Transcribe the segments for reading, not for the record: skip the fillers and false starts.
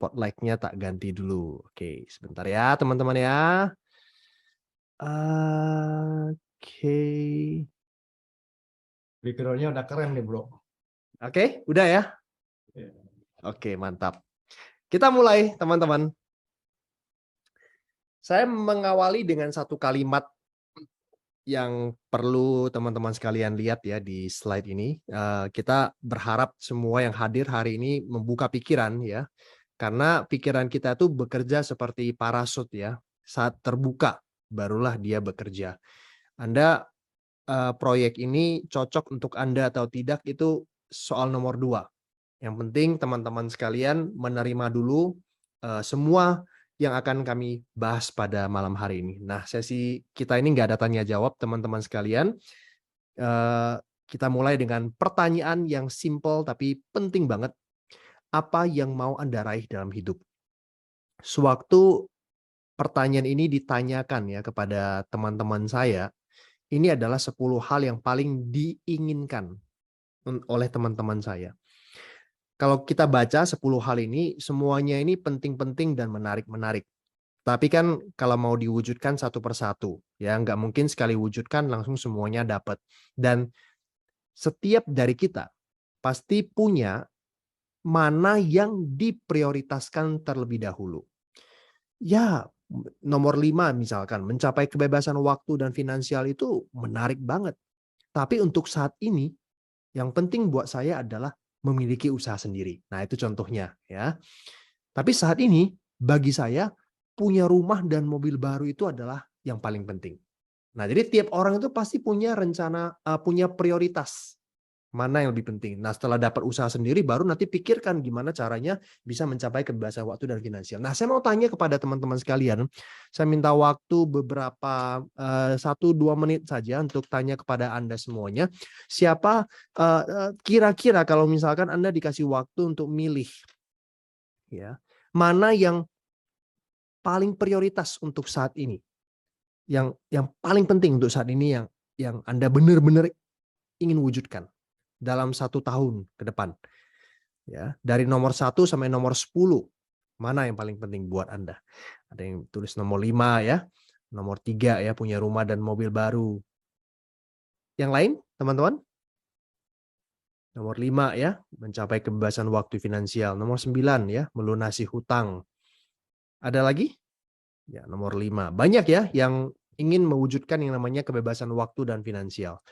spotlight-nya tak ganti dulu. Oke, sebentar ya teman-teman ya. Oke. Background-nya udah keren nih, Bro. Oke, udah ya? Oke, mantap. Kita mulai, teman-teman. Saya mengawali dengan satu kalimat yang perlu teman-teman sekalian lihat ya di slide ini. Kita berharap semua yang hadir hari ini membuka pikiran ya. Karena pikiran kita tuh bekerja seperti parasut ya. Saat terbuka, barulah dia bekerja. Anda proyek ini cocok untuk Anda atau tidak itu soal nomor 2. Yang penting teman-teman sekalian menerima dulu semua yang akan kami bahas pada malam hari ini. Nah, sesi kita ini nggak ada tanya jawab teman-teman sekalian. Kita mulai dengan pertanyaan yang simple tapi penting banget. Apa yang mau Anda raih dalam hidup? Sewaktu pertanyaan ini ditanyakan ya kepada teman-teman saya, ini adalah 10 hal yang paling diinginkan oleh teman-teman saya. Kalau kita baca 10 hal ini, semuanya ini penting-penting dan menarik-menarik. Tapi kan kalau mau diwujudkan satu persatu, ya nggak mungkin sekali wujudkan langsung semuanya dapat. Dan setiap dari kita pasti punya mana yang diprioritaskan terlebih dahulu. Ya, nomor 5 misalkan, mencapai kebebasan waktu dan finansial itu menarik banget. Tapi untuk saat ini, yang penting buat saya adalah memiliki usaha sendiri. Nah, itu contohnya ya. Tapi saat ini bagi saya punya rumah dan mobil baru itu adalah yang paling penting. Nah, jadi tiap orang itu pasti punya rencana, punya prioritas. Mana yang lebih penting. Nah, setelah dapat usaha sendiri baru nanti pikirkan gimana caranya bisa mencapai kebebasan waktu dan finansial. Nah, saya mau tanya kepada teman-teman sekalian, saya minta waktu beberapa 1-2 menit saja untuk tanya kepada Anda semuanya, siapa kira-kira kalau misalkan Anda dikasih waktu untuk milih ya, mana yang paling prioritas untuk saat ini? Yang paling penting untuk saat ini yang Anda benar-benar ingin wujudkan dalam 1 tahun ke depan. Ya, dari nomor 1 sampai nomor 10, mana yang paling penting buat Anda? Ada yang tulis nomor 5 ya, nomor 3 ya, punya rumah dan mobil baru. Yang lain, teman-teman? Nomor 5 ya, mencapai kebebasan waktu finansial. Nomor 9 ya, melunasi hutang. Ada lagi? Ya, nomor 5. Banyak ya yang ingin mewujudkan yang namanya kebebasan waktu dan finansial.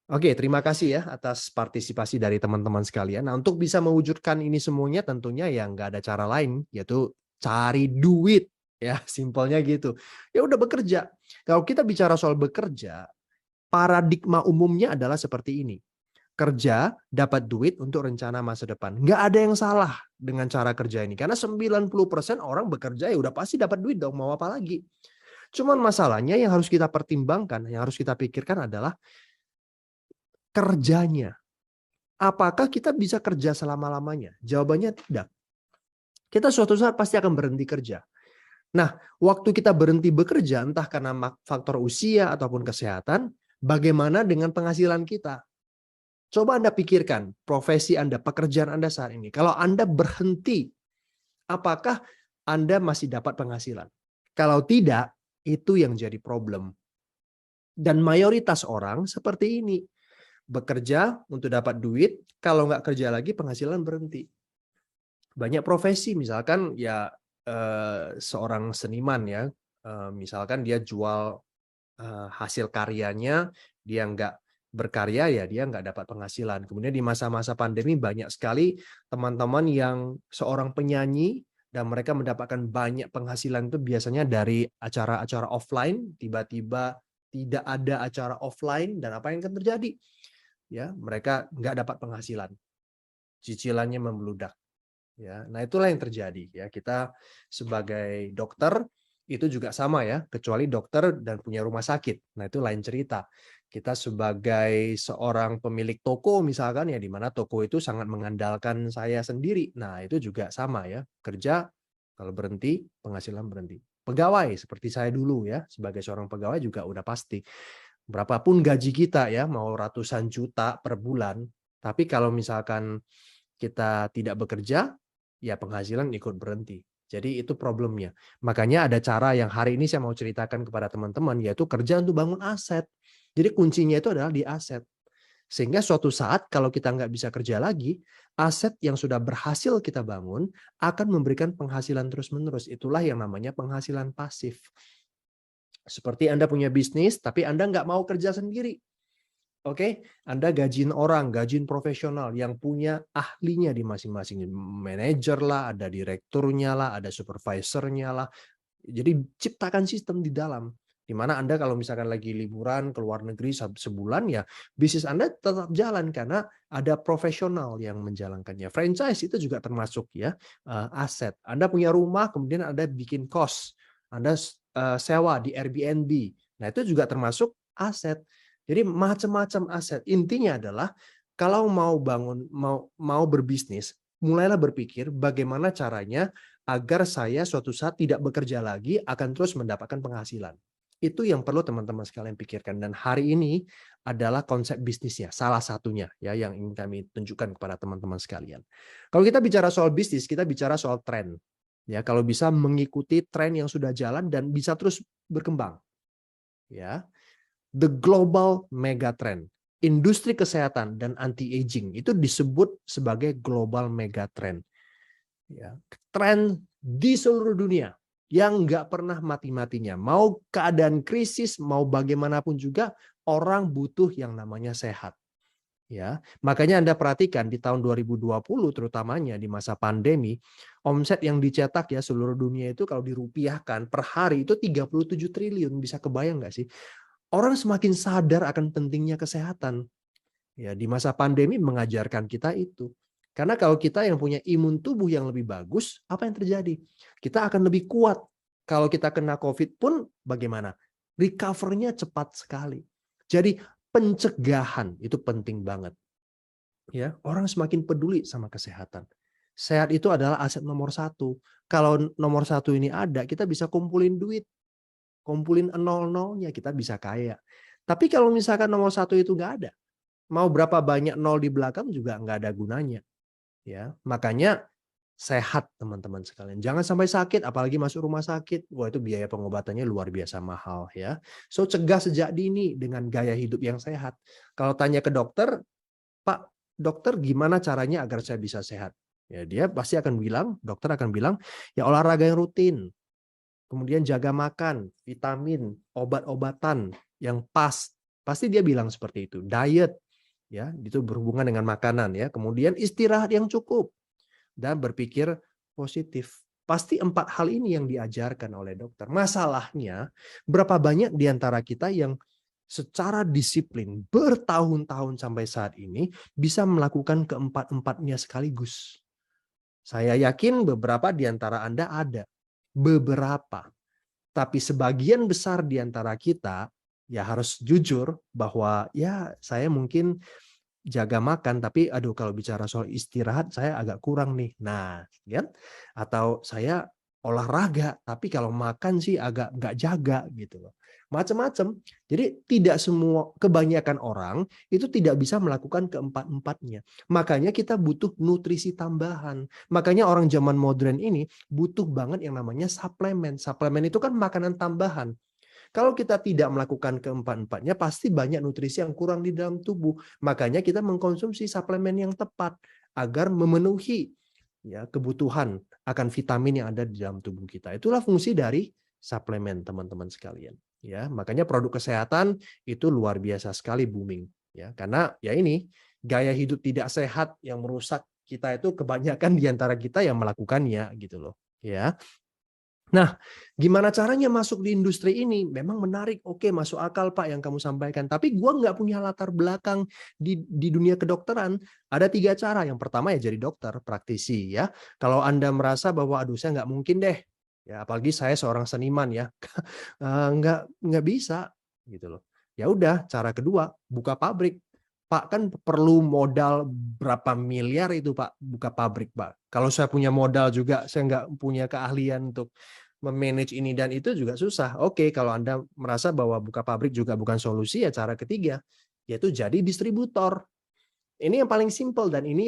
Oke, terima kasih ya atas partisipasi dari teman-teman sekalian. Nah, untuk bisa mewujudkan ini semuanya tentunya ya nggak ada cara lain, yaitu cari duit. Ya, simpelnya gitu. Ya udah bekerja. Kalau kita bicara soal bekerja, paradigma umumnya adalah seperti ini. Kerja, dapat duit untuk rencana masa depan. Nggak ada yang salah dengan cara kerja ini. Karena 90% orang bekerja ya udah pasti dapat duit dong, mau apa lagi. Cuman masalahnya yang harus kita pertimbangkan, yang harus kita pikirkan adalah kerjanya. Apakah kita bisa kerja selama-lamanya? Jawabannya tidak. Kita suatu saat pasti akan berhenti kerja. Nah, waktu kita berhenti bekerja, entah karena faktor usia ataupun kesehatan, bagaimana dengan penghasilan kita? Coba Anda pikirkan, profesi Anda, pekerjaan Anda saat ini. Kalau Anda berhenti, apakah Anda masih dapat penghasilan? Kalau tidak, itu yang jadi problem. Dan mayoritas orang seperti ini. Bekerja untuk dapat duit, kalau nggak kerja lagi penghasilan berhenti. Banyak profesi, misalkan ya seorang seniman ya, misalkan dia jual hasil karyanya, dia nggak berkarya ya dia nggak dapat penghasilan. Kemudian di masa-masa pandemi banyak sekali teman-teman yang seorang penyanyi dan mereka mendapatkan banyak penghasilan itu biasanya dari acara-acara offline, tiba-tiba tidak ada acara offline dan apa yang akan terjadi? Ya, mereka nggak dapat penghasilan. Cicilannya membludak. Ya, nah itulah yang terjadi ya. Kita sebagai dokter itu juga sama ya, kecuali dokter dan punya rumah sakit. Nah, itu lain cerita. Kita sebagai seorang pemilik toko misalkan ya di mana toko itu sangat mengandalkan saya sendiri. Nah, itu juga sama ya. Kerja kalau berhenti, penghasilan berhenti. Pegawai seperti saya dulu ya, sebagai seorang pegawai juga udah pasti. Berapapun gaji kita ya, mau ratusan juta per bulan, tapi kalau misalkan kita tidak bekerja, ya penghasilan ikut berhenti. Jadi itu problemnya. Makanya ada cara yang hari ini saya mau ceritakan kepada teman-teman, yaitu kerja untuk bangun aset. Jadi kuncinya itu adalah di aset. Sehingga suatu saat kalau kita nggak bisa kerja lagi, aset yang sudah berhasil kita bangun akan memberikan penghasilan terus-menerus. Itulah yang namanya penghasilan pasif. Seperti Anda punya bisnis, tapi Anda nggak mau kerja sendiri. Oke, Anda gajiin orang, gajiin profesional yang punya ahlinya di masing-masing. Manajer lah, ada direkturnya lah, ada supervisornya lah. Jadi ciptakan sistem di dalam. Di mana Anda kalau misalkan lagi liburan ke luar negeri sebulan, ya bisnis Anda tetap jalan karena ada profesional yang menjalankannya. Franchise itu juga termasuk ya aset. Anda punya rumah, kemudian Anda bikin kos. Anda sewa di Airbnb. Nah, itu juga termasuk aset. Jadi macam-macam aset. Intinya adalah kalau mau bangun, mau berbisnis, mulailah berpikir bagaimana caranya agar saya suatu saat tidak bekerja lagi akan terus mendapatkan penghasilan. Itu yang perlu teman-teman sekalian pikirkan. Dan hari ini adalah konsep bisnisnya, salah satunya ya yang ingin kami tunjukkan kepada teman-teman sekalian. Kalau kita bicara soal bisnis, kita bicara soal tren. Ya, kalau bisa mengikuti tren yang sudah jalan dan bisa terus berkembang. Ya, the global megatrend. Industri kesehatan dan anti-aging itu disebut sebagai global megatrend. Ya, tren di seluruh dunia yang nggak pernah mati-matinya. Mau keadaan krisis, mau bagaimanapun juga, orang butuh yang namanya sehat. Ya, makanya Anda perhatikan di tahun 2020 terutamanya di masa pandemi, omset yang dicetak ya seluruh dunia itu kalau dirupiahkan per hari itu 37 triliun. Bisa kebayang nggak sih? Orang semakin sadar akan pentingnya kesehatan. Ya, di masa pandemi mengajarkan kita itu. Karena kalau kita yang punya imun tubuh yang lebih bagus, apa yang terjadi? Kita akan lebih kuat. Kalau kita kena COVID pun bagaimana? Recover-nya cepat sekali. Jadi pencegahan itu penting banget. Ya, orang semakin peduli sama kesehatan. Sehat itu adalah aset nomor satu. Kalau nomor satu ini ada, kita bisa kumpulin duit. Kumpulin nol-nolnya, kita bisa kaya. Tapi kalau misalkan nomor satu itu nggak ada, mau berapa banyak nol di belakang juga nggak ada gunanya. Ya, makanya sehat teman-teman sekalian. Jangan sampai sakit, apalagi masuk rumah sakit. Wah, itu biaya pengobatannya luar biasa mahal ya. So cegah sejak dini dengan gaya hidup yang sehat. Kalau tanya ke dokter, Pak, dokter gimana caranya agar saya bisa sehat? Ya, dia pasti akan bilang, dokter akan bilang, ya olahraga yang rutin, kemudian jaga makan, vitamin, obat-obatan yang pas. Pasti dia bilang seperti itu. Diet, ya, itu berhubungan dengan makanan ya. Kemudian istirahat yang cukup dan berpikir positif. Pasti 4 hal ini yang diajarkan oleh dokter. Masalahnya, berapa banyak di antara kita yang secara disiplin bertahun-tahun sampai saat ini bisa melakukan keempat-empatnya sekaligus. Saya yakin beberapa di antara Anda ada. Beberapa. Tapi sebagian besar di antara kita ya harus jujur bahwa ya saya mungkin jaga makan tapi aduh kalau bicara soal istirahat saya agak kurang nih. Nah, ya. Atau saya olahraga tapi kalau makan sih agak nggak jaga gitu loh. Macam-macam. Jadi tidak semua kebanyakan orang itu tidak bisa melakukan keempat-empatnya. Makanya kita butuh nutrisi tambahan. Makanya orang zaman modern ini butuh banget yang namanya suplemen. Suplemen itu kan makanan tambahan. Kalau kita tidak melakukan keempat-empatnya, pasti banyak nutrisi yang kurang di dalam tubuh. Makanya kita mengkonsumsi suplemen yang tepat agar memenuhi ya kebutuhan akan vitamin yang ada di dalam tubuh kita. Itulah fungsi dari suplemen, teman-teman sekalian. Ya, makanya produk kesehatan itu luar biasa sekali booming. Ya, karena ya ini gaya hidup tidak sehat yang merusak kita itu kebanyakan di antara kita yang melakukannya gitu loh. Ya. Nah, gimana caranya masuk di industri ini? Memang menarik, oke masuk akal Pak yang kamu sampaikan. Tapi gue nggak punya latar belakang di dunia kedokteran. Ada 3 cara. Yang pertama ya jadi dokter, praktisi ya. Kalau Anda merasa bahwa aduh saya nggak mungkin deh, ya apalagi saya seorang seniman ya, nggak bisa gitu loh. Ya udah, cara kedua buka pabrik. Pak kan perlu modal berapa miliar itu Pak buka pabrik Pak. Kalau saya punya modal juga saya nggak punya keahlian untuk memanage ini dan itu juga susah. Oke, kalau Anda merasa bahwa buka pabrik juga bukan solusi ya cara ketiga yaitu jadi distributor. Ini yang paling simpel dan ini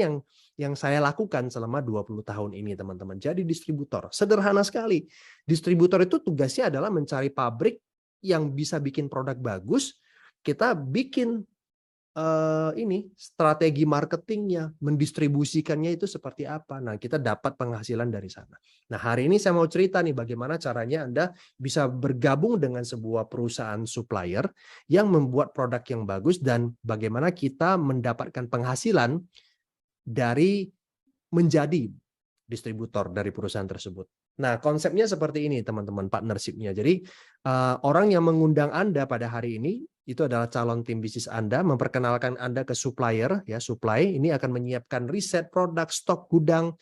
yang saya lakukan selama 20 tahun ini, teman-teman. Jadi distributor, sederhana sekali. Distributor itu tugasnya adalah mencari pabrik yang bisa bikin produk bagus, kita bikin ini strategi marketingnya, mendistribusikannya itu seperti apa. Nah, kita dapat penghasilan dari sana. Nah, hari ini saya mau cerita nih bagaimana caranya Anda bisa bergabung dengan sebuah perusahaan supplier yang membuat produk yang bagus dan bagaimana kita mendapatkan penghasilan dari menjadi distributor dari perusahaan tersebut. Nah, konsepnya seperti ini, teman-teman, partnership-nya. Jadi, orang yang mengundang Anda pada hari ini itu adalah calon tim bisnis Anda, memperkenalkan Anda ke supplier, ya, supply. Ini akan menyiapkan riset produk, stok gudang,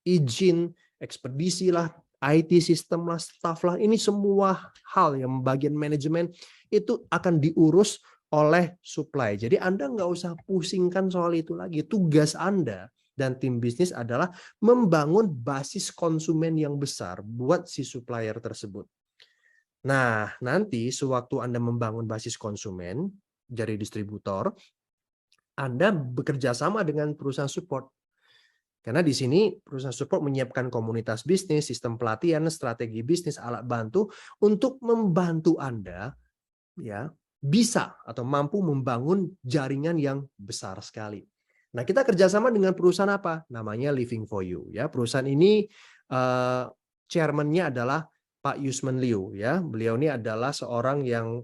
izin, ekspedisi lah, IT system lah, staff lah. Ini semua hal yang bagian manajemen itu akan diurus oleh supply. Jadi Anda nggak usah pusingkan soal itu lagi. Tugas Anda dan tim bisnis adalah membangun basis konsumen yang besar buat si supplier tersebut. Nah, nanti sewaktu Anda membangun basis konsumen dari distributor, Anda bekerja sama dengan perusahaan support. Karena di sini perusahaan support menyiapkan komunitas bisnis, sistem pelatihan, strategi bisnis, alat bantu untuk membantu Anda ya bisa atau mampu membangun jaringan yang besar sekali. Nah, kita kerjasama dengan perusahaan apa? Namanya Living for You. Ya, perusahaan ini chairman-nya adalah Pak Yusman Liu. Ya, beliau ini adalah seorang yang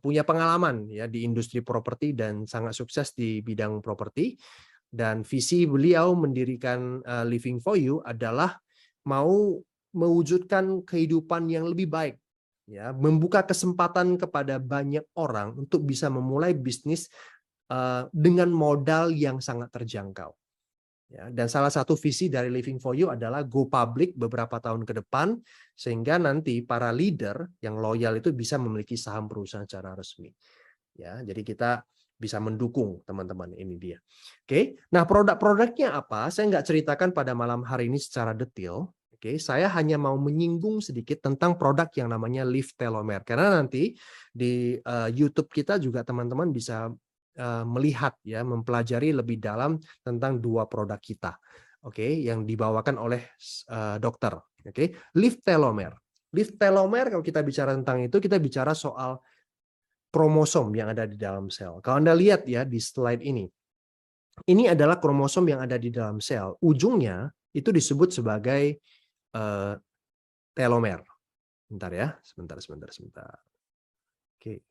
punya pengalaman ya di industri properti dan sangat sukses di bidang properti. Dan visi beliau mendirikan Living for You adalah mau mewujudkan kehidupan yang lebih baik. Ya, membuka kesempatan kepada banyak orang untuk bisa memulai bisnis dengan modal yang sangat terjangkau. Ya, dan salah satu visi dari Living for You adalah go public beberapa tahun ke depan, sehingga nanti para leader yang loyal itu bisa memiliki saham perusahaan secara resmi. Ya, jadi kita bisa mendukung teman-teman, ini dia. Oke, nah produk-produknya apa? Saya nggak ceritakan pada malam hari ini secara detail. Oke, saya hanya mau menyinggung sedikit tentang produk yang namanya Live Telomere. Karena nanti di YouTube kita juga teman-teman bisa melihat ya, mempelajari lebih dalam tentang dua produk kita. Oke, yang dibawakan oleh dokter. Oke, Live Telomere. Live Telomere kalau kita bicara tentang itu, kita bicara soal kromosom yang ada di dalam sel. Kalau Anda lihat ya di slide ini adalah kromosom yang ada di dalam sel. Ujungnya itu disebut sebagai telomer. Bentar ya, sebentar. Oke.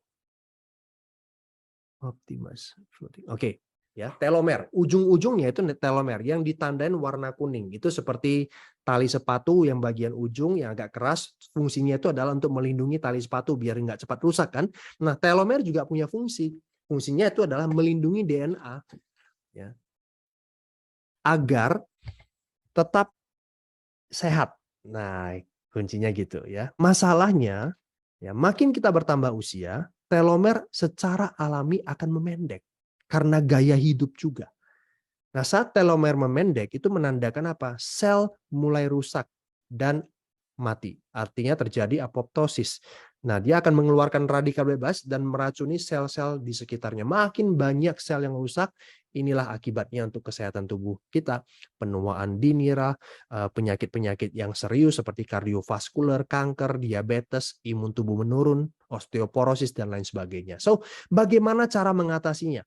Optimus. Oke, ya, telomer. Ujung-ujungnya itu telomer yang ditandain warna kuning. Itu seperti tali sepatu yang bagian ujung yang agak keras, fungsinya itu adalah untuk melindungi tali sepatu biar nggak cepat rusak kan. Nah, telomer juga punya fungsi. Fungsinya itu adalah melindungi DNA ya, agar tetap sehat. Nah, kuncinya gitu ya. Masalahnya ya, makin kita bertambah usia, telomer secara alami akan memendek karena gaya hidup juga. Nah, saat telomer memendek itu menandakan apa? Sel mulai rusak dan mati. Artinya terjadi apoptosis. Nah, dia akan mengeluarkan radikal bebas dan meracuni sel-sel di sekitarnya. Makin banyak sel yang rusak, inilah akibatnya untuk kesehatan tubuh kita. Penuaan dini, penyakit-penyakit yang serius seperti kardiovaskular, kanker, diabetes, imun tubuh menurun, osteoporosis, dan lain sebagainya. So, bagaimana cara mengatasinya?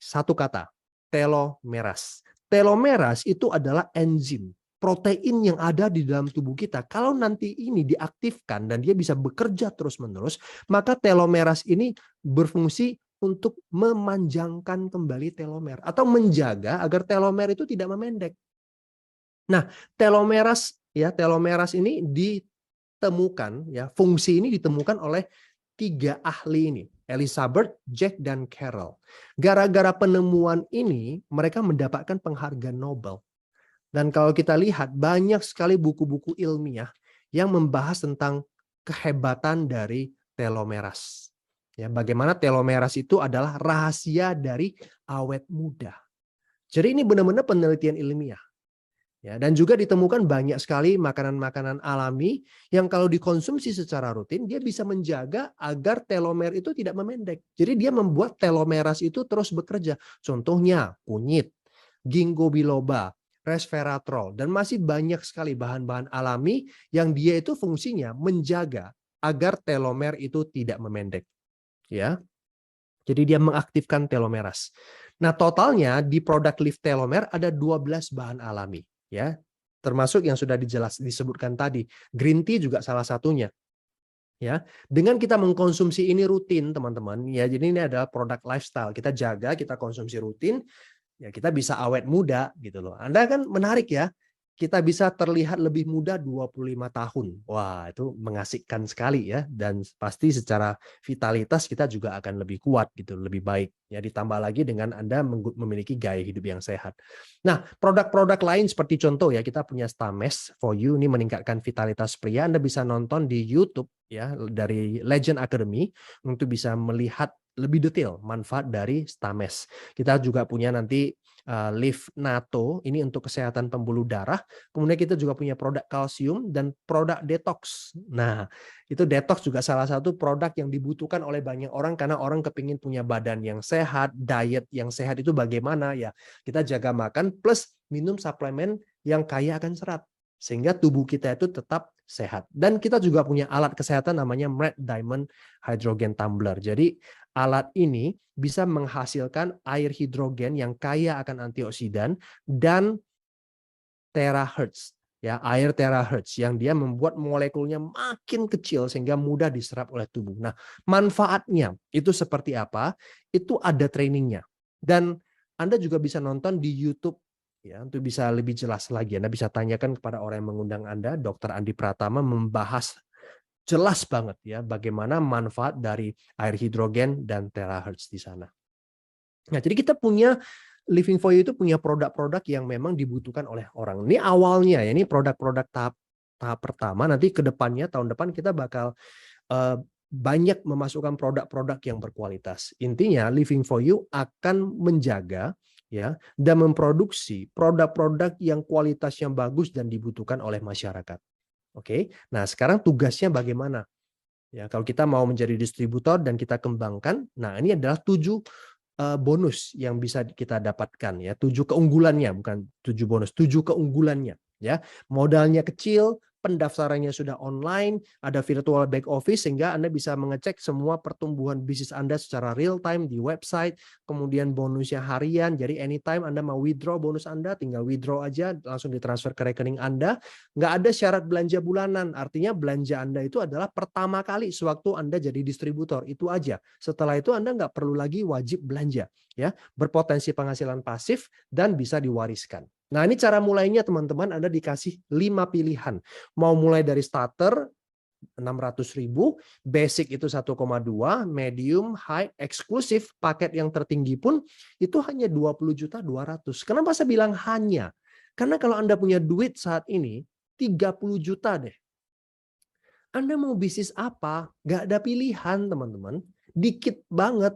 Satu kata, telomeras. Telomeras itu adalah enzim, protein yang ada di dalam tubuh kita. Kalau nanti ini diaktifkan dan dia bisa bekerja terus-menerus, maka telomeras ini berfungsi untuk memanjangkan kembali telomer atau menjaga agar telomer itu tidak memendek. Nah, telomeras ini ditemukan ya, fungsi ini ditemukan oleh 3 ahli ini, Elizabeth, Jack, dan Carol. Gara-gara penemuan ini, mereka mendapatkan penghargaan Nobel. Dan kalau kita lihat, banyak sekali buku-buku ilmiah yang membahas tentang kehebatan dari telomeras. Ya, bagaimana telomeras itu adalah rahasia dari awet muda. Jadi ini benar-benar penelitian ilmiah. Ya, dan juga ditemukan banyak sekali makanan-makanan alami yang kalau dikonsumsi secara rutin, dia bisa menjaga agar telomer itu tidak memendek. Jadi dia membuat telomeras itu terus bekerja. Contohnya kunyit, ginkgo biloba, resveratrol, dan masih banyak sekali bahan-bahan alami yang dia itu fungsinya menjaga agar telomer itu tidak memendek. Ya, jadi dia mengaktifkan telomeras. Nah, totalnya di produk Lift Telomer ada 12 bahan alami, ya. Termasuk yang sudah disebutkan tadi. Green tea juga salah satunya, ya. Dengan kita mengkonsumsi ini rutin, teman-teman, ya. Jadi ini adalah produk lifestyle. Kita jaga, kita konsumsi rutin, ya kita bisa awet muda gitu loh. Anda kan menarik ya. Kita bisa terlihat lebih muda 25 tahun. Wah, itu mengasihkan sekali ya, dan pasti secara vitalitas kita juga akan lebih kuat gitu, lebih baik. Ya ditambah lagi dengan Anda memiliki gaya hidup yang sehat. Nah, produk-produk lain seperti contoh ya, kita punya Stamesh for You, ini meningkatkan vitalitas pria. Anda bisa nonton di YouTube ya dari Legend Academy untuk bisa melihat lebih detail manfaat dari Stamesh. Kita juga punya nanti Lift Nato, ini untuk kesehatan pembuluh darah. Kemudian kita juga punya produk kalsium dan produk detox. Nah, itu detox juga salah satu produk yang dibutuhkan oleh banyak orang karena orang kepingin punya badan yang sehat, diet yang sehat itu bagaimana ya? Kita jaga makan plus minum suplemen yang kaya akan serat sehingga tubuh kita itu tetap sehat. Dan kita juga punya alat kesehatan namanya Red Diamond Hydrogen Tumbler. Jadi alat ini bisa menghasilkan air hidrogen yang kaya akan antioksidan dan terahertz, ya, air terahertz yang dia membuat molekulnya makin kecil sehingga mudah diserap oleh tubuh. Nah, manfaatnya itu seperti apa? Itu ada trainingnya. Dan Anda juga bisa nonton di YouTube ya untuk bisa lebih jelas lagi. Anda bisa tanyakan kepada orang yang mengundang Anda, Dr. Andi Pratama, membahas jelas banget ya bagaimana manfaat dari air hidrogen dan terahertz di sana. Nah, jadi kita punya Living for You itu punya produk-produk yang memang dibutuhkan oleh orang. Ini awalnya ya, ini produk-produk tahap pertama. Nanti ke depannya tahun depan kita bakal banyak memasukkan produk-produk yang berkualitas. Intinya Living for You akan menjaga ya dan memproduksi produk-produk yang kualitasnya bagus dan dibutuhkan oleh masyarakat. Oke. Nah, sekarang tugasnya bagaimana? Ya, kalau kita mau menjadi distributor dan kita kembangkan, nah ini adalah 7 bonus yang bisa kita dapatkan ya, 7 keunggulannya, bukan 7 bonus, 7 keunggulannya ya. Modalnya kecil, pendaftarannya sudah online, ada virtual back office sehingga Anda bisa mengecek semua pertumbuhan bisnis Anda secara real time di website, kemudian bonusnya harian, jadi anytime Anda mau withdraw bonus Anda, tinggal withdraw aja, langsung ditransfer ke rekening Anda. Nggak ada syarat belanja bulanan, artinya belanja Anda itu adalah pertama kali sewaktu Anda jadi distributor, itu aja. Setelah itu Anda nggak perlu lagi wajib belanja, ya, berpotensi penghasilan pasif dan bisa diwariskan. Nah, ini cara mulainya teman-teman, Anda dikasih 5 pilihan. Mau mulai dari starter 600.000, basic itu 1,2, medium, high, eksklusif, paket yang tertinggi pun itu hanya 20.200.000. Kenapa saya bilang hanya? Karena kalau Anda punya duit saat ini 30 juta deh. Anda mau bisnis apa? Nggak ada pilihan, teman-teman. Dikit banget.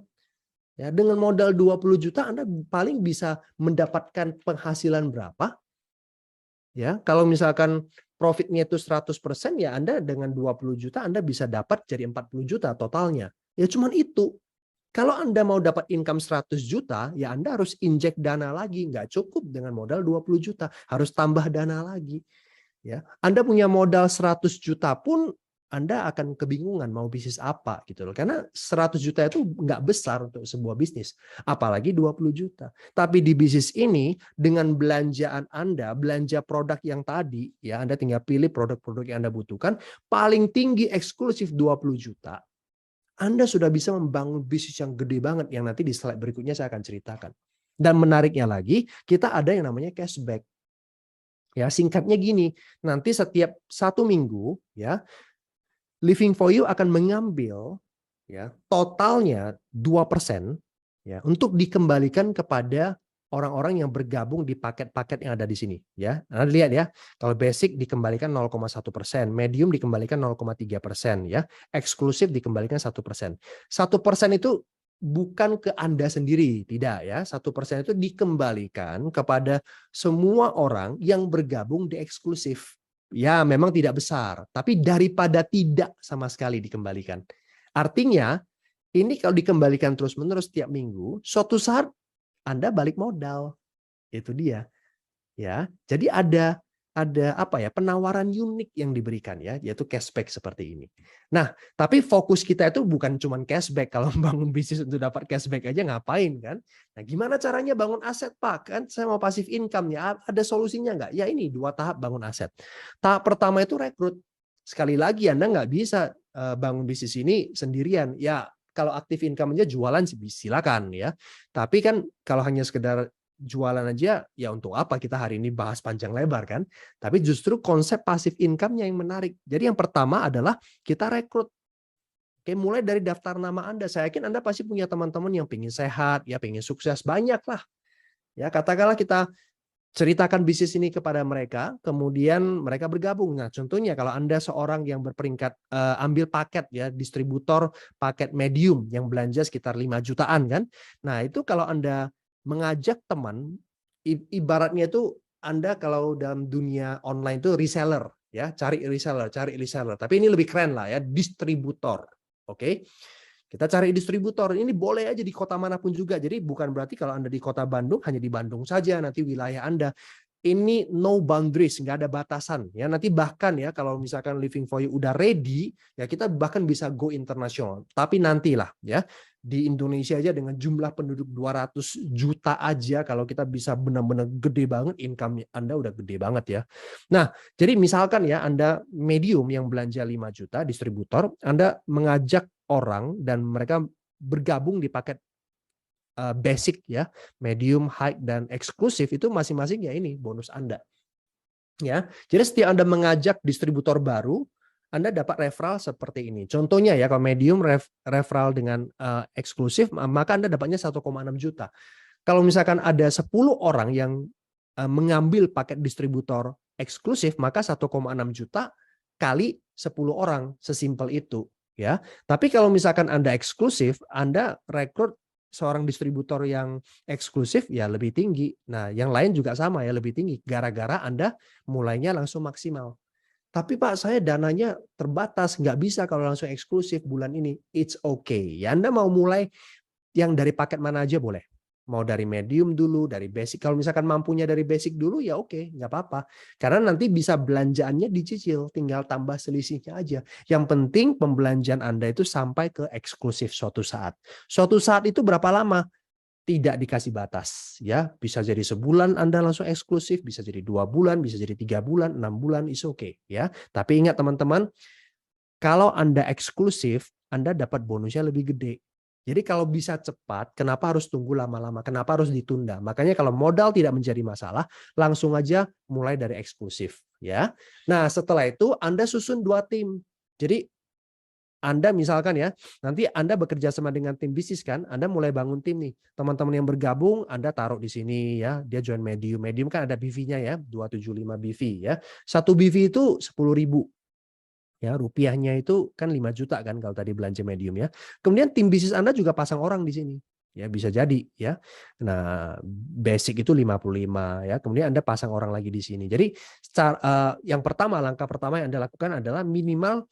Ya, dengan modal 20 juta Anda paling bisa mendapatkan penghasilan berapa? Ya, kalau misalkan profitnya itu 100%, ya Anda dengan 20 juta Anda bisa dapat jadi 40 juta totalnya. Ya cuman itu. Kalau Anda mau dapat income 100 juta, ya Anda harus injek dana lagi. Nggak cukup dengan modal 20 juta. Harus tambah dana lagi. Ya, Anda punya modal 100 juta pun Anda akan kebingungan mau bisnis apa gitu loh. Karena 100 juta itu nggak besar untuk sebuah bisnis, apalagi 20 juta. Tapi di bisnis ini dengan belanjaan Anda, belanja produk yang tadi ya, Anda tinggal pilih produk-produk yang Anda butuhkan, paling tinggi eksklusif 20 juta. Anda sudah bisa membangun bisnis yang gede banget yang nanti di slide berikutnya saya akan ceritakan. Dan menariknya lagi, kita ada yang namanya cashback. Ya, singkatnya gini, nanti setiap 1 minggu ya, Living for You akan mengambil ya totalnya 2% ya untuk dikembalikan kepada orang-orang yang bergabung di paket-paket yang ada di sini ya. Anda lihat ya, kalau basic dikembalikan 0,1%, medium dikembalikan 0,3% ya, eksklusif dikembalikan 1%. 1% itu bukan ke Anda sendiri, tidak ya. 1% itu dikembalikan kepada semua orang yang bergabung di eksklusif. Ya, memang tidak besar, tapi daripada tidak sama sekali dikembalikan. Artinya, ini kalau dikembalikan terus-menerus tiap minggu, suatu saat Anda balik modal. Itu dia. Ya, jadi ada apa ya, penawaran unik yang diberikan ya, yaitu cashback seperti ini. Nah, tapi fokus kita itu bukan cuma cashback. Kalau bangun bisnis untuk dapat cashback aja ngapain kan? Nah, gimana caranya bangun aset, Pak? Kan saya mau pasif income ya. Ada solusinya nggak? Ya ini 2 tahap bangun aset. Tahap pertama itu rekrut. Sekali lagi Anda nggak bisa bangun bisnis ini sendirian. Ya, kalau aktif income-nya jualan silakan ya. Tapi kan kalau hanya sekedar jualan aja, ya untuk apa kita hari ini bahas panjang lebar kan? Tapi justru konsep passive income-nya yang menarik. Jadi yang pertama adalah kita rekrut. Oke, mulai dari daftar nama Anda. Saya yakin Anda pasti punya teman-teman yang pengen sehat, ya pengen sukses, banyak lah. Ya, katakanlah kita ceritakan bisnis ini kepada mereka, kemudian mereka bergabung. Nah, contohnya kalau Anda seorang yang berperingkat ambil paket ya, distributor paket medium yang belanja sekitar 5 jutaan kan. Nah, itu kalau Anda mengajak teman, ibaratnya itu Anda kalau dalam dunia online itu reseller ya, cari reseller. Tapi ini lebih keren lah ya, distributor. Oke. Kita cari distributor, ini boleh aja di kota manapun juga. Jadi bukan berarti kalau Anda di kota Bandung, hanya di Bandung saja nanti wilayah Anda. Ini no boundaries, nggak ada batasan. Ya, nanti bahkan ya kalau misalkan Living for You udah ready, ya kita bahkan bisa go internasional. Tapi nantilah ya, di Indonesia aja dengan jumlah penduduk 200 juta aja, kalau kita bisa benar-benar gede banget, income Anda udah gede banget ya. Nah, jadi misalkan ya Anda medium yang belanja 5 juta, distributor, Anda mengajak orang dan mereka bergabung di paket basic ya, medium, high dan eksklusif, itu masing-masing ya ini bonus Anda. Ya. Jadi setiap Anda mengajak distributor baru, Anda dapat referral seperti ini. Contohnya ya, kalau medium referral dengan eksklusif, maka Anda dapatnya 1,6 juta. Kalau misalkan ada 10 orang yang mengambil paket distributor eksklusif, maka 1,6 juta kali 10 orang, sesimpel itu ya. Tapi kalau misalkan Anda eksklusif, Anda rekrut seorang distributor yang eksklusif ya lebih tinggi. Nah, yang lain juga sama ya, lebih tinggi gara-gara Anda mulainya langsung maksimal. Tapi Pak, saya dananya terbatas, nggak bisa kalau langsung eksklusif bulan ini. It's okay. Ya, Anda mau mulai yang dari paket mana aja boleh. Mau dari medium dulu, dari basic. Kalau misalkan mampunya dari basic dulu ya oke, nggak apa-apa. Karena nanti bisa belanjaannya dicicil, tinggal tambah selisihnya aja. Yang penting pembelanjaan Anda itu sampai ke eksklusif suatu saat. Suatu saat itu berapa lama? Tidak dikasih batas ya, bisa jadi sebulan Anda langsung eksklusif, bisa jadi 2 bulan, bisa jadi 3 bulan, 6 bulan, is okay ya. Tapi ingat teman-teman, kalau Anda eksklusif, Anda dapat bonusnya lebih gede. Jadi kalau bisa cepat, kenapa harus tunggu lama-lama? Kenapa harus ditunda? Makanya kalau modal tidak menjadi masalah, langsung aja mulai dari eksklusif ya. Nah, setelah itu Anda susun 2 tim. Jadi Anda misalkan ya, nanti Anda bekerja sama dengan tim bisnis kan, Anda mulai bangun tim nih. Teman-teman yang bergabung, Anda taruh di sini ya, dia join medium. Medium kan ada BV-nya ya, 275 BV ya. 1 BV itu 10.000. Ya, rupiahnya itu kan 5 juta kan kalau tadi belanja medium ya. Kemudian tim bisnis Anda juga pasang orang di sini. Ya, bisa jadi ya. Nah, basic itu 55 ya. Kemudian Anda pasang orang lagi di sini. Jadi yang pertama, langkah pertama yang Anda lakukan adalah minimal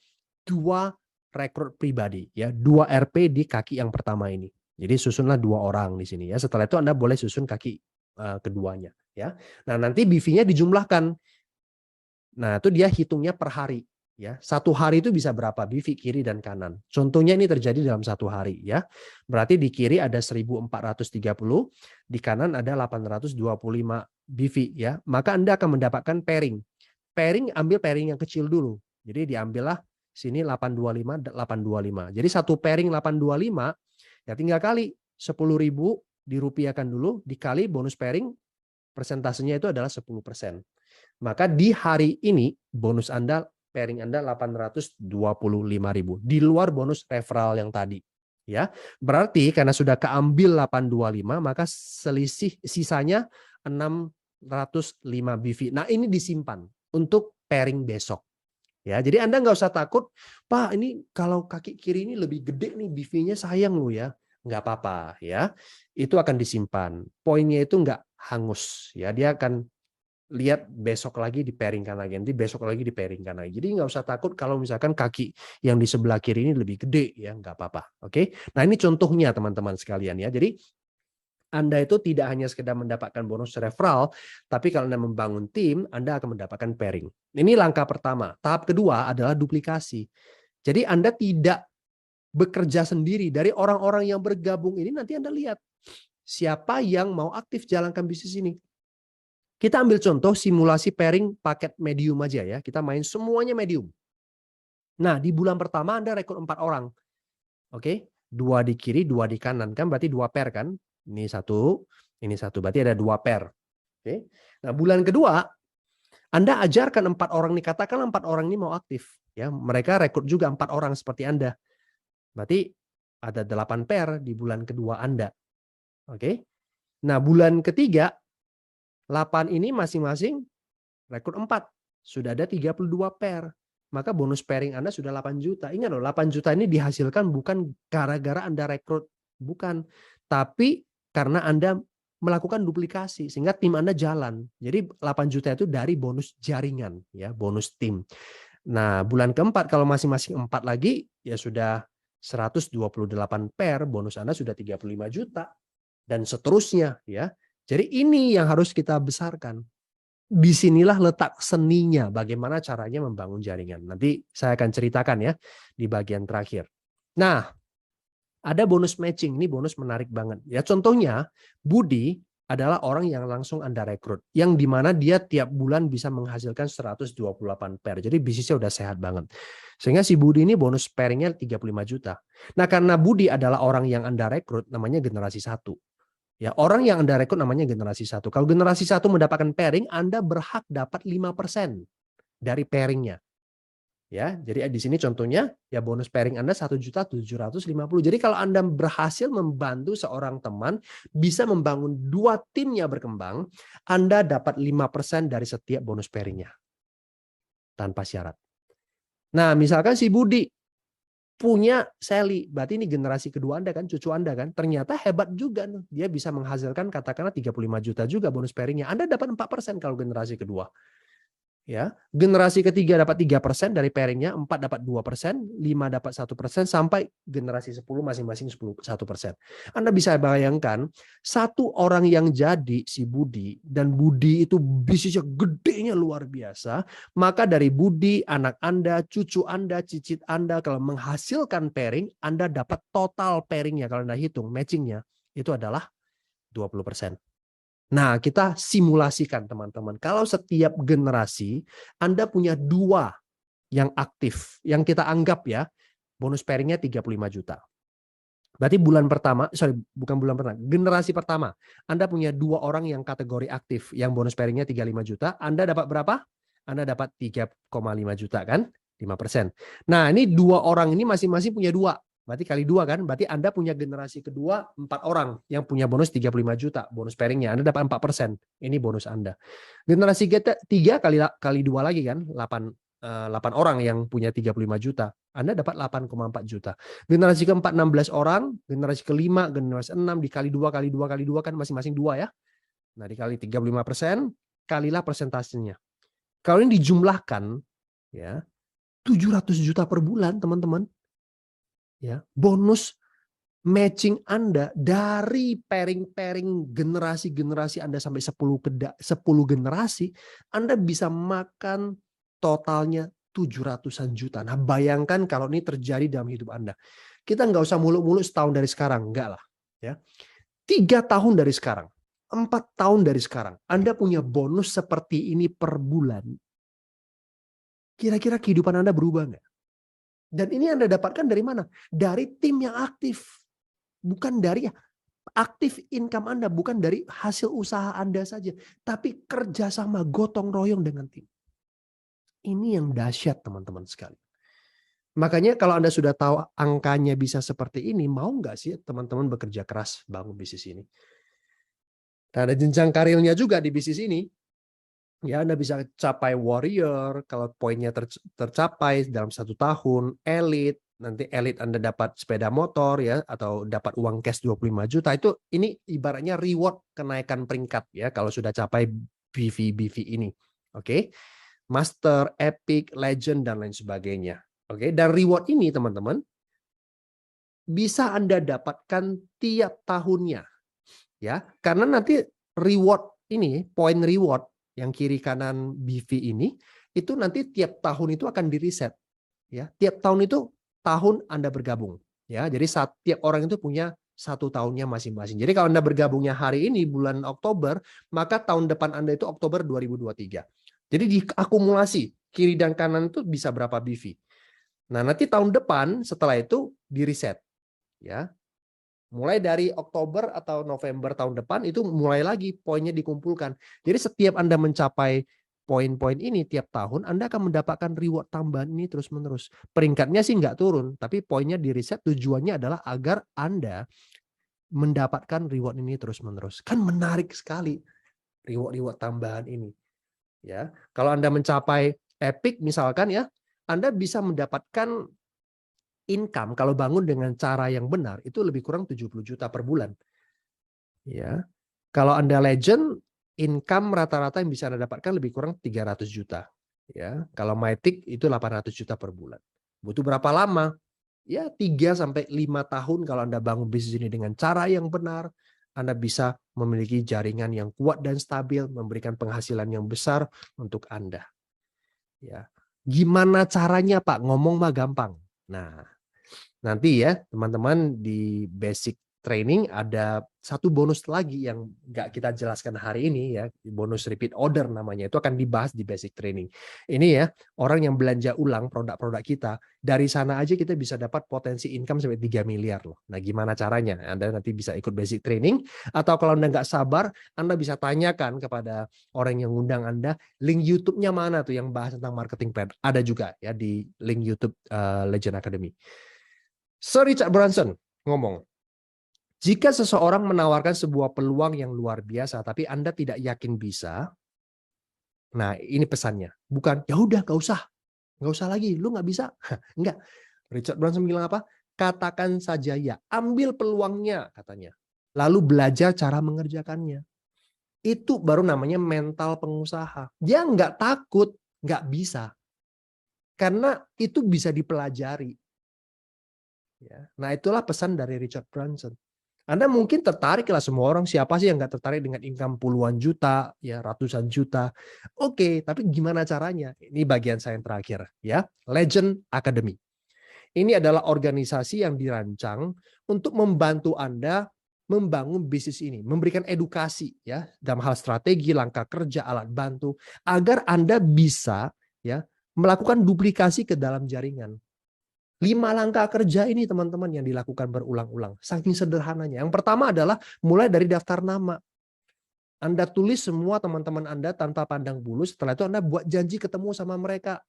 2 rekrut pribadi ya, 2 RP di kaki yang pertama ini. Jadi susunlah 2 orang di sini ya. Setelah itu Anda boleh susun kaki keduanya ya. Nah, nanti BV-nya dijumlahkan. Nah, itu dia hitungnya per hari. Ya, 1 hari itu bisa berapa BV kiri dan kanan. Contohnya ini terjadi dalam 1 hari ya. Berarti di kiri ada 1430, di kanan ada 825 BV ya. Maka Anda akan mendapatkan pairing. Pairing, ambil pairing yang kecil dulu. Jadi diambillah sini 825 825. Jadi 1 pairing 825 ya tinggal kali 10.000 dirupiahkan dulu dikali bonus pairing, persentasenya itu adalah 10%. Maka di hari ini bonus Anda, pairing Anda 825.000 di luar bonus referral yang tadi. Ya, berarti karena sudah keambil 825, maka selisih sisanya 605 BV. Nah, ini disimpan untuk pairing besok. Ya, jadi Anda nggak usah takut, Pak, ini kalau kaki kiri ini lebih gede nih BV-nya, sayang loh ya. nggak apa-apa ya. Itu akan disimpan. Poinnya itu nggak hangus ya. Dia akan lihat besok lagi di-pairingkan lagi, nanti besok lagi di-pairingkan lagi. Jadi nggak usah takut kalau misalkan kaki yang di sebelah kiri ini lebih gede ya, nggak apa-apa. Oke. Nah, ini contohnya teman-teman sekalian ya. Jadi Anda itu tidak hanya sekedar mendapatkan bonus referral, tapi kalau Anda membangun tim, Anda akan mendapatkan pairing. Ini langkah pertama. Tahap kedua adalah duplikasi. Jadi Anda tidak bekerja sendiri. Dari orang-orang yang bergabung ini nanti Anda lihat siapa yang mau aktif jalankan bisnis ini. Kita ambil contoh simulasi pairing paket medium aja ya. Kita main semuanya medium. Nah, di bulan pertama Anda rekrut 4 orang. Oke, 2 di kiri, 2 di kanan. Kan berarti 2 pair kan? Ini satu. Berarti ada 2 pair. Oke. Nah, bulan kedua Anda ajarkan 4 orang nih, katakanlah 4 orang ini mau aktif ya. Mereka rekrut juga 4 orang seperti Anda. Berarti ada 8 pair di bulan kedua Anda. Oke. Nah, bulan ketiga 8 ini masing-masing rekrut 4. Sudah ada 32 pair. Maka bonus pairing Anda sudah 8 juta. Ingat loh, 8 juta ini dihasilkan bukan gara-gara Anda rekrut. Bukan. Tapi karena Anda melakukan duplikasi. Sehingga tim Anda jalan. Jadi 8 juta itu dari bonus jaringan. Ya, bonus tim. Nah, bulan keempat kalau masing-masing 4 lagi, ya sudah 128 pair. Bonus Anda sudah 35 juta. Dan seterusnya. Ya. Jadi ini yang harus kita besarkan. Disinilah letak seninya, bagaimana caranya membangun jaringan. Nanti saya akan ceritakan ya di bagian terakhir. Nah, ada bonus matching. Ini bonus menarik banget. Ya, contohnya Budi adalah orang yang langsung Anda rekrut, yang dimana dia tiap bulan bisa menghasilkan 128 pair. Jadi bisnisnya udah sehat banget. Sehingga si Budi ini bonus pairingnya 35 juta. Nah, karena Budi adalah orang yang Anda rekrut, namanya generasi 1. Ya, orang yang Anda rekrut namanya generasi 1. Kalau generasi 1 mendapatkan pairing, Anda berhak dapat 5% dari pairingnya. Ya, jadi di sini contohnya ya bonus pairing Anda 1.750.000. Jadi kalau Anda berhasil membantu seorang teman bisa membangun 2 timnya berkembang, Anda dapat 5% dari setiap bonus pairingnya. Tanpa syarat. Nah, misalkan si Budi punya Sally, berarti ini generasi kedua Anda kan, cucu Anda kan, ternyata hebat juga. Dia bisa menghasilkan katakanlah 35 juta juga bonus pairingnya. Anda dapat 4% kalau generasi kedua. Ya, generasi ketiga dapat 3% dari pairingnya, 4 dapat 2%, 5 dapat 1%, sampai generasi 10 masing-masing 1%. Anda bisa bayangkan, satu orang yang jadi si Budi, dan Budi itu bisnisnya gedenya luar biasa, maka dari Budi, anak Anda, cucu Anda, cicit Anda, kalau menghasilkan pairing, Anda dapat total pairingnya, kalau Anda hitung matchingnya, itu adalah 20%. Nah, kita simulasikan teman-teman. Kalau setiap generasi Anda punya 2 yang aktif, yang kita anggap ya, bonus pairingnya 35 juta. Berarti bulan pertama, bukan bulan pertama, generasi pertama, Anda punya 2 orang yang kategori aktif, yang bonus pairingnya 35 juta, Anda dapat berapa? Anda dapat 3,5 juta kan? 5%. Nah, ini 2 orang ini masing-masing punya 2. Berarti kali 2 kan? Berarti Anda punya generasi kedua 4 orang yang punya bonus 35 juta bonus pairingnya. Anda dapat 4%. Ini bonus Anda. Generasi 3 kali 2 lagi kan? 8 orang yang punya 35 juta. Anda dapat 8,4 juta. Generasi keempat 16 orang, generasi kelima, generasi 6 dikali 2 kali 2 kali 2 kan masing-masing 2 ya. Nah, dikali 35%, kalilah persentasenya. Kalau ini dijumlahkan ya, 700 juta per bulan, teman-teman. Ya, bonus matching Anda dari pairing-pairing generasi-generasi Anda sampai 10 generasi, Anda bisa makan totalnya 700-an juta. Nah, bayangkan kalau ini terjadi dalam hidup Anda. Kita nggak usah muluk-muluk setahun dari sekarang, enggak lah. Ya. 3 tahun dari sekarang, 4 tahun dari sekarang, Anda punya bonus seperti ini per bulan. Kira-kira kehidupan Anda berubah nggak? Dan ini Anda dapatkan dari mana? Dari tim yang aktif. Bukan dari aktif income Anda, bukan dari hasil usaha Anda saja. Tapi kerjasama gotong royong dengan tim. Ini yang dahsyat teman-teman sekali. Makanya kalau Anda sudah tahu angkanya bisa seperti ini, mau nggak sih teman-teman bekerja keras bangun bisnis ini? Dan ada jenjang karirnya juga di bisnis ini. Ya, Anda bisa capai warrior, kalau poinnya tercapai dalam 1 tahun, elite. nanti elit Anda dapat sepeda motor ya atau dapat uang cash 25 juta itu ini ibaratnya reward kenaikan peringkat ya kalau sudah capai BV ini. Oke. Master, Epic, Legend dan lain sebagainya. Oke, dan reward ini teman-teman bisa Anda dapatkan tiap tahunnya. Ya, karena nanti reward ini, poin reward yang kiri kanan BV ini itu nanti tiap tahun itu akan di-reset. Ya, tiap tahun itu tahun Anda bergabung. Ya, jadi setiap orang itu punya 1 tahunnya masing-masing. Jadi kalau Anda bergabungnya hari ini bulan Oktober, maka tahun depan Anda itu Oktober 2023. Jadi diakumulasi kiri dan kanan itu bisa berapa BV. Nah, nanti tahun depan setelah itu di-reset. Ya. Mulai dari Oktober atau November tahun depan itu mulai lagi poinnya dikumpulkan. Jadi setiap Anda mencapai poin-poin ini tiap tahun, Anda akan mendapatkan reward tambahan ini terus-menerus. Peringkatnya sih nggak turun, tapi poinnya di reset tujuannya adalah agar Anda mendapatkan reward ini terus-menerus. Kan menarik sekali reward-reward tambahan ini. Ya, kalau Anda mencapai Epic misalkan ya, Anda bisa mendapatkan income kalau bangun dengan cara yang benar itu lebih kurang 70 juta per bulan. Ya. Kalau Anda Legend, income rata-rata yang bisa Anda dapatkan lebih kurang 300 juta. Ya, kalau Mythic itu 800 juta per bulan. Butuh berapa lama? Ya 3 sampai 5 tahun kalau Anda bangun bisnis ini dengan cara yang benar, Anda bisa memiliki jaringan yang kuat dan stabil, memberikan penghasilan yang besar untuk Anda. Ya. Gimana caranya, Pak? Ngomong mah gampang. Nah, nanti ya teman-teman di basic training ada satu bonus lagi yang nggak kita jelaskan hari ini ya, bonus repeat order namanya, itu akan dibahas di basic training. Ini ya, orang yang belanja ulang produk-produk kita, dari sana aja kita bisa dapat potensi income sampai 3 miliar loh. Nah gimana caranya? Anda nanti bisa ikut basic training, atau kalau Anda nggak sabar, Anda bisa tanyakan kepada orang yang ngundang Anda, link YouTube-nya mana tuh yang bahas tentang marketing plan. Ada juga ya di link YouTube Legend Academy. Sir Richard Branson ngomong, jika seseorang menawarkan sebuah peluang yang luar biasa, tapi Anda tidak yakin bisa, nah ini pesannya, bukan ya udah nggak usah lagi, lu nggak bisa, enggak. Richard Branson bilang apa? Katakan saja ya, ambil peluangnya katanya, lalu belajar cara mengerjakannya. Itu baru namanya mental pengusaha. Dia nggak takut, nggak bisa, karena itu bisa dipelajari. Ya. Nah itulah pesan dari Richard Branson. Anda mungkin tertarik lah, semua orang, siapa sih yang nggak tertarik dengan income puluhan juta, ya ratusan juta. Oke, tapi gimana caranya? Ini bagian saya yang terakhir ya, Legend Academy. Ini adalah organisasi yang dirancang untuk membantu Anda membangun bisnis ini, memberikan edukasi ya dalam hal strategi, langkah kerja, alat bantu agar Anda bisa ya melakukan duplikasi ke dalam jaringan. 5 langkah kerja ini teman-teman yang dilakukan berulang-ulang. Saking sederhananya. Yang pertama adalah mulai dari daftar nama. Anda tulis semua teman-teman Anda tanpa pandang bulu. Setelah itu Anda buat janji ketemu sama mereka.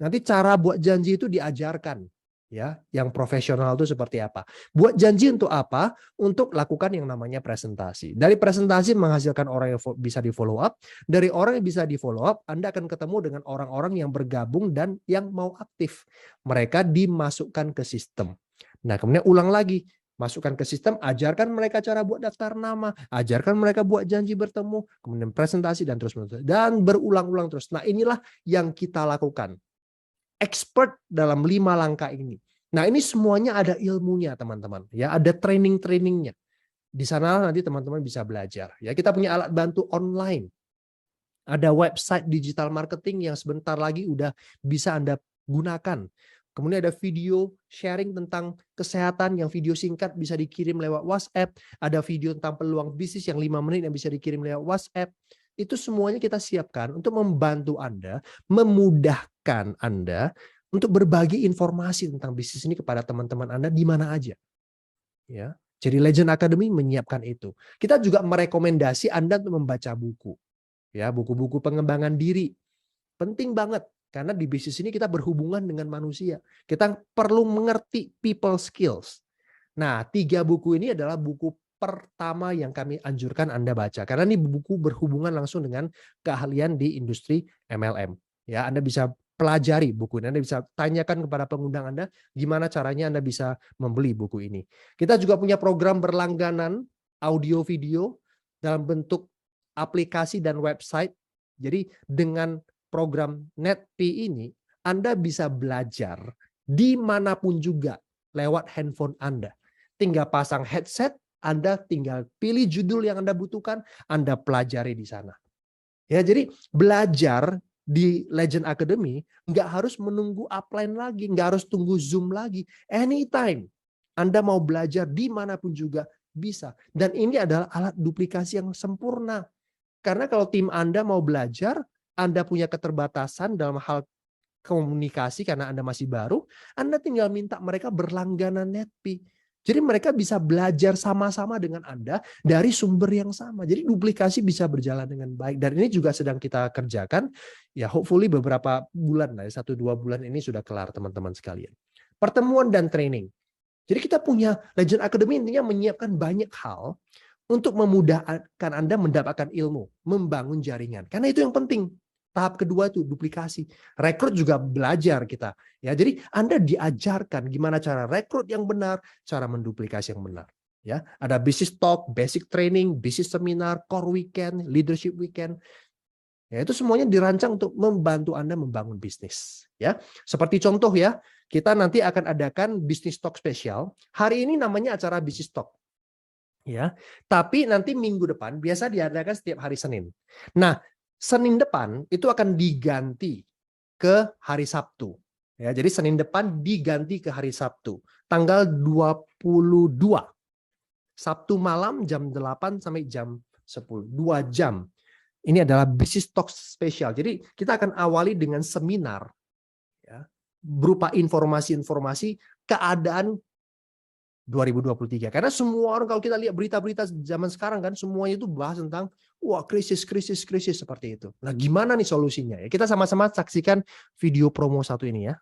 Nanti cara buat janji itu diajarkan. Ya, yang profesional itu seperti apa. Buat janji untuk apa? Untuk lakukan yang namanya presentasi. Dari presentasi menghasilkan orang yang bisa di follow up. Dari orang yang bisa di follow up, Anda akan ketemu dengan orang-orang yang bergabung dan yang mau aktif. Mereka dimasukkan ke sistem. Nah, kemudian ulang lagi. Masukkan ke sistem, ajarkan mereka cara buat daftar nama, ajarkan mereka buat janji bertemu, kemudian presentasi dan terus-menerus. Dan berulang-ulang terus. Nah, inilah yang kita lakukan. Expert dalam 5 langkah ini. Nah, ini semuanya ada ilmunya, teman-teman. Ya, ada training-trainingnya. Di sana nanti teman-teman bisa belajar. Ya, kita punya alat bantu online. Ada website digital marketing yang sebentar lagi udah bisa Anda gunakan. Kemudian ada video sharing tentang kesehatan yang video singkat bisa dikirim lewat WhatsApp. Ada video tentang peluang bisnis yang 5 menit yang bisa dikirim lewat WhatsApp. Itu semuanya kita siapkan untuk membantu Anda, memudahkan Anda untuk berbagi informasi tentang bisnis ini kepada teman-teman Anda di mana aja. Ya. Jadi Legend Academy menyiapkan itu. Kita juga merekomendasi Anda untuk membaca buku. Ya, buku-buku pengembangan diri. Penting banget karena di bisnis ini kita berhubungan dengan manusia. Kita perlu mengerti people skills. Nah, 3 buku ini adalah buku pertama yang kami anjurkan Anda baca karena ini buku berhubungan langsung dengan keahlian di industri MLM. Ya, Anda bisa pelajari buku ini. Anda bisa tanyakan kepada pengundang Anda gimana caranya Anda bisa membeli buku ini. Kita juga punya program berlangganan audio video dalam bentuk aplikasi dan website. Jadi dengan program NetP ini Anda bisa belajar dimanapun juga lewat handphone Anda. Tinggal pasang headset, Anda tinggal pilih judul yang Anda butuhkan, Anda pelajari di sana. Ya, jadi belajar di Legend Academy nggak harus menunggu upline lagi, nggak harus tunggu Zoom lagi. Anytime Anda mau belajar dimanapun juga bisa. Dan ini adalah alat duplikasi yang sempurna. Karena kalau tim Anda mau belajar, Anda punya keterbatasan dalam hal komunikasi karena Anda masih baru, Anda tinggal minta mereka berlangganan NetP. Jadi mereka bisa belajar sama-sama dengan Anda dari sumber yang sama. Jadi duplikasi bisa berjalan dengan baik. Dan ini juga sedang kita kerjakan. Ya hopefully beberapa bulan, 1-2 bulan ini sudah kelar teman-teman sekalian. Pertemuan dan training. Jadi kita punya Legend Academy intinya menyiapkan banyak hal untuk memudahkan Anda mendapatkan ilmu, membangun jaringan. Karena itu yang penting. Tahap kedua itu duplikasi. Rekrut juga belajar kita. Ya, jadi Anda diajarkan gimana cara rekrut yang benar, cara menduplikasi yang benar. Ya, ada business talk, basic training, business seminar, core weekend, leadership weekend. Ya, itu semuanya dirancang untuk membantu Anda membangun bisnis. Ya, seperti contoh ya, kita nanti akan adakan business talk spesial. Hari ini namanya acara business talk. Ya, tapi nanti minggu depan biasa diadakan setiap hari Senin. Nah, Senin depan itu akan diganti ke hari Sabtu. Ya, jadi Senin depan diganti ke hari Sabtu. Tanggal 22. Sabtu malam jam 8 sampai jam 10. 2 jam. Ini adalah business talk spesial. Jadi kita akan awali dengan seminar. Ya, berupa informasi-informasi keadaan 2023. Karena semua orang kalau kita lihat berita-berita zaman sekarang kan semuanya itu bahas tentang wah krisis seperti itu. Nah, gimana nih solusinya ya? Kita sama-sama saksikan video promo satu ini ya.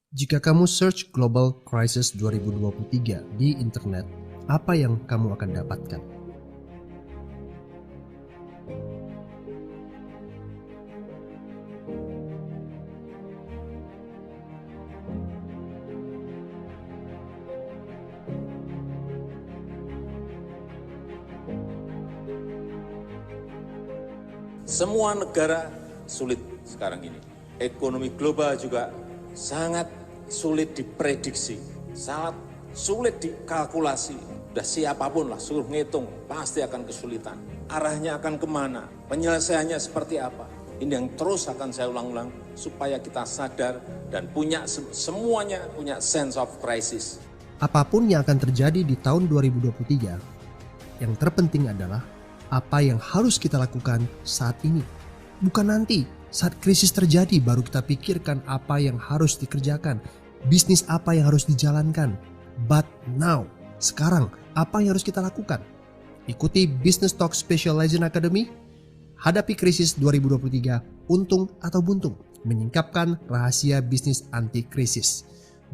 Jika kamu search Global Crisis 2023 di internet, apa yang kamu akan dapatkan? Semua negara sulit sekarang ini. Ekonomi global juga sangat sulit diprediksi, sangat sulit dikalkulasi. Udah siapapun lah suruh ngitung, pasti akan kesulitan. Arahnya akan kemana, penyelesaiannya seperti apa. Ini yang terus akan saya ulang-ulang supaya kita sadar dan punya semuanya punya sense of crisis. Apapun yang akan terjadi di tahun 2023, yang terpenting adalah apa yang harus kita lakukan saat ini. Bukan nanti, saat krisis terjadi baru kita pikirkan apa yang harus dikerjakan, bisnis apa yang harus dijalankan. But now, sekarang apa yang harus kita lakukan? Ikuti Business Talk Special Legend Academy. Hadapi krisis 2023, untung atau buntung. Menyingkapkan rahasia bisnis anti krisis.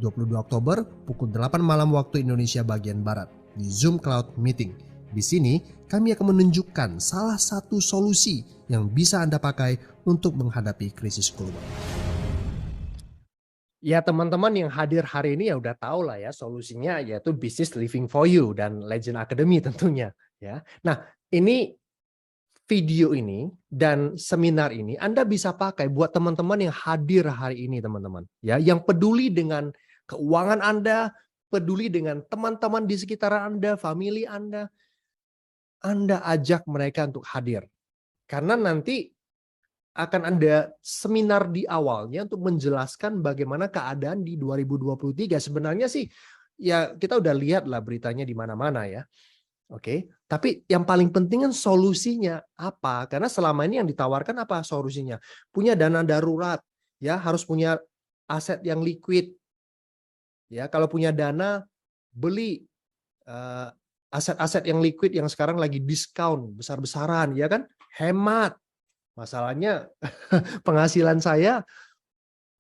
22 Oktober pukul 8 malam waktu Indonesia bagian Barat di Zoom Cloud Meeting. Di sini kami akan menunjukkan salah satu solusi yang bisa Anda pakai untuk menghadapi krisis global. Ya teman-teman yang hadir hari ini ya udah tahu lah ya solusinya yaitu Business Living for You dan Legend Academy tentunya ya. Nah ini video ini dan seminar ini Anda bisa pakai buat teman-teman yang hadir hari ini teman-teman ya, yang peduli dengan keuangan Anda, peduli dengan teman-teman di sekitar Anda, famili Anda ajak mereka untuk hadir. Karena nanti akan ada seminar di awalnya untuk menjelaskan bagaimana keadaan di 2023. Sebenarnya sih ya kita udah lihat lah beritanya di mana-mana ya. Oke, tapi yang paling penting kan solusinya apa? Karena selama ini yang ditawarkan apa solusinya? Punya dana darurat, ya harus punya aset yang liquid. Ya, kalau punya dana beli aset-aset yang liquid yang sekarang lagi diskon besar-besaran, ya kan? Hemat. Masalahnya penghasilan saya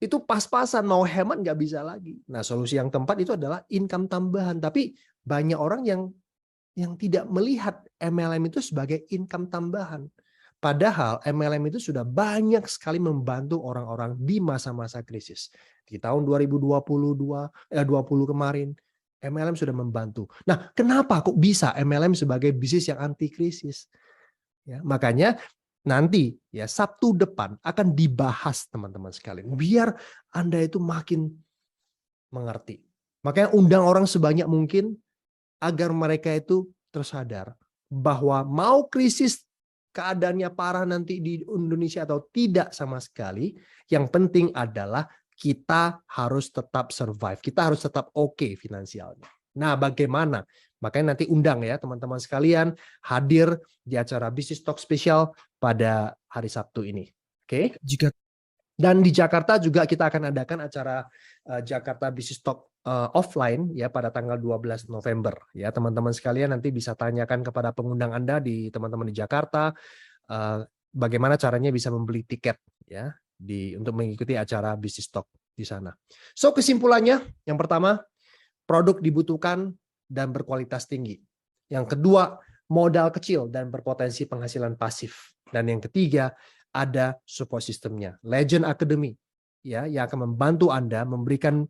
itu pas-pasan, mau hemat nggak bisa lagi. Nah, solusi yang keempat itu adalah income tambahan. Tapi banyak orang yang tidak melihat MLM itu sebagai income tambahan. Padahal MLM itu sudah banyak sekali membantu orang-orang di masa-masa krisis. Di tahun 2020 kemarin, MLM sudah membantu. Nah, kenapa kok bisa MLM sebagai bisnis yang anti krisis? Ya, makanya nanti ya Sabtu depan akan dibahas teman-teman sekalian. Biar Anda itu makin mengerti. Makanya undang orang sebanyak mungkin agar mereka itu tersadar bahwa mau krisis keadaannya parah nanti di Indonesia atau tidak sama sekali, yang penting adalah kita harus tetap survive, kita harus tetap oke finansialnya. Nah, bagaimana? Makanya nanti undang ya teman-teman sekalian hadir di acara Business Talk spesial pada hari Sabtu ini. Oke? Dan di Jakarta juga kita akan adakan acara Jakarta Business Talk offline ya pada tanggal 12 November. Ya, teman-teman sekalian nanti bisa tanyakan kepada pengundang Anda di teman-teman di Jakarta bagaimana caranya bisa membeli tiket ya untuk mengikuti acara Business Talk di sana. So, kesimpulannya yang pertama, produk dibutuhkan dan berkualitas tinggi. Yang kedua, modal kecil dan berpotensi penghasilan pasif. Dan yang ketiga, ada support sistemnya, Legend Academy, ya, yang akan membantu Anda memberikan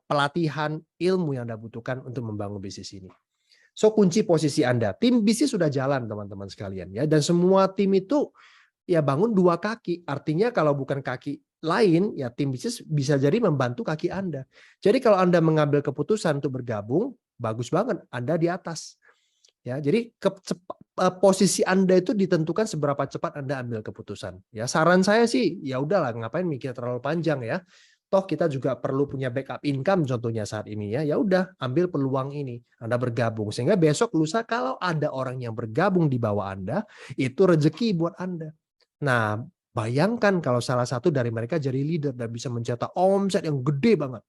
pelatihan ilmu yang Anda butuhkan untuk membangun bisnis ini. So, kunci posisi Anda, tim bisnis sudah jalan teman-teman sekalian, ya, dan semua tim itu ya bangun dua kaki. Artinya kalau bukan kaki lain, ya tim bisnis bisa jadi membantu kaki Anda. Jadi kalau Anda mengambil keputusan untuk bergabung, bagus banget, Anda di atas. Ya, jadi posisi Anda itu ditentukan seberapa cepat Anda ambil keputusan. Ya, saran saya sih, ya udahlah, ngapain mikir terlalu panjang ya. Toh kita juga perlu punya backup income contohnya saat ini ya. Ya udah, ambil peluang ini. Anda bergabung sehingga besok lusa kalau ada orang yang bergabung di bawah Anda, itu rezeki buat Anda. Nah, bayangkan kalau salah satu dari mereka jadi leader dan bisa mencetak omset yang gede banget.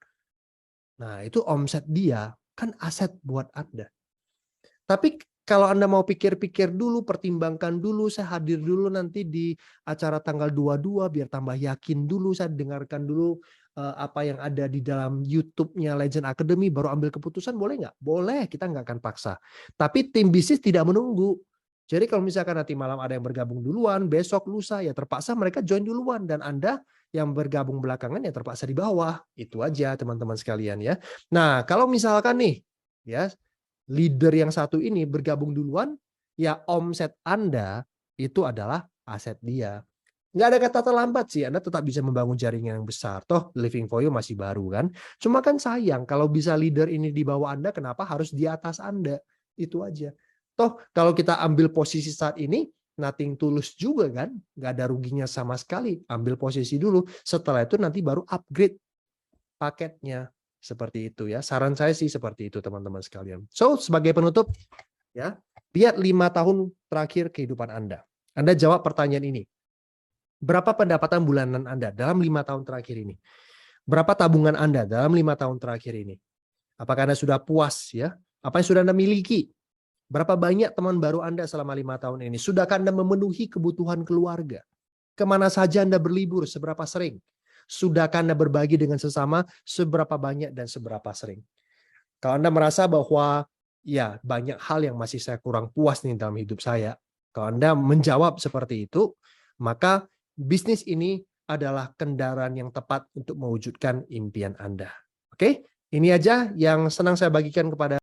Nah, itu omset dia kan aset buat Anda. Tapi kalau Anda mau pikir-pikir dulu, pertimbangkan dulu, saya hadir dulu nanti di acara tanggal 22 biar tambah yakin dulu, saya dengarkan dulu apa yang ada di dalam YouTube-nya Legend Academy, baru ambil keputusan, boleh nggak? Boleh, kita nggak akan paksa. Tapi tim bisnis tidak menunggu. Jadi kalau misalkan nanti malam ada yang bergabung duluan, besok lusa ya terpaksa mereka join duluan, dan Anda yang bergabung belakangan ya terpaksa di bawah. Itu aja teman-teman sekalian ya. Nah, kalau misalkan nih ya leader yang satu ini bergabung duluan, ya omset Anda itu adalah aset dia. Nggak ada kata terlambat sih, Anda tetap bisa membangun jaringan yang besar. Toh Living for You masih baru kan. Cuma kan sayang kalau bisa leader ini di bawah Anda, kenapa harus di atas Anda? Itu aja. Toh kalau kita ambil posisi saat ini, nothing tulus juga kan. Nggak ada ruginya sama sekali. Ambil posisi dulu, setelah itu nanti baru upgrade paketnya. Seperti itu ya. Saran saya sih seperti itu teman-teman sekalian. So, sebagai penutup ya, lihat 5 tahun terakhir kehidupan Anda. Anda jawab pertanyaan ini. Berapa pendapatan bulanan Anda dalam 5 tahun terakhir ini? Berapa tabungan Anda dalam 5 tahun terakhir ini? Apakah Anda sudah puas ya? Apa yang sudah Anda miliki? Berapa banyak teman baru Anda selama 5 tahun ini? Sudahkah Anda memenuhi kebutuhan keluarga? Kemana saja Anda berlibur? Seberapa sering? Sudahkah Anda berbagi dengan sesama seberapa banyak dan seberapa sering? Kalau Anda merasa bahwa ya banyak hal yang masih saya kurang puas nih dalam hidup saya, kalau Anda menjawab seperti itu, maka bisnis ini adalah kendaraan yang tepat untuk mewujudkan impian Anda. Oke, ini aja yang senang saya bagikan kepada